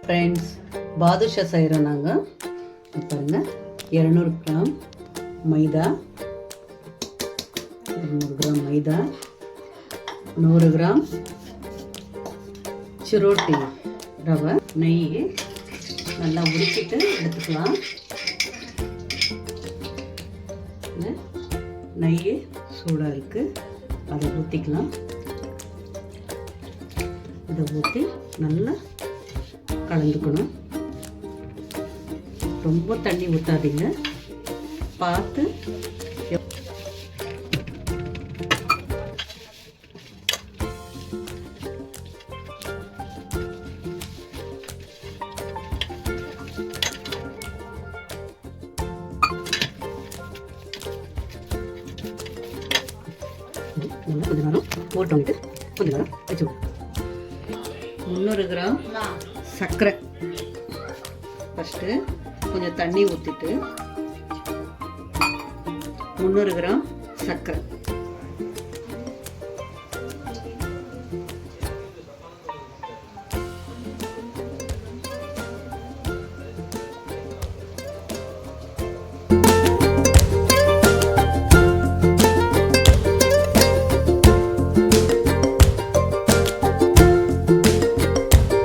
Friends, பாதுஷா செய்கிறோம் நாங்கள். பாருங்கள், 200 கிராம் மைதா, 200 கிராம் மைதா, 100 கிராம் சிரோட்டி ரவை, நெய் நல்லா உரிச்சிட்டு எடுத்துக்கலாம். நெய் சூடாக இருக்குது, அதை ஊற்றிக்கலாம். இதை ஊற்றி நல்லா கலந்துக்கணும். ரொம்ப தண்ணி ஊற்றாதீங்க, பார்த்து. கொஞ்ச நேரம் போட்டு கொஞ்ச நேரம் வச்சு 300 கிராம் சர்க்கரை. ஃபஸ்ட்டு கொஞ்சம் தண்ணி ஊற்றிட்டு 300 கிராம் சர்க்கரை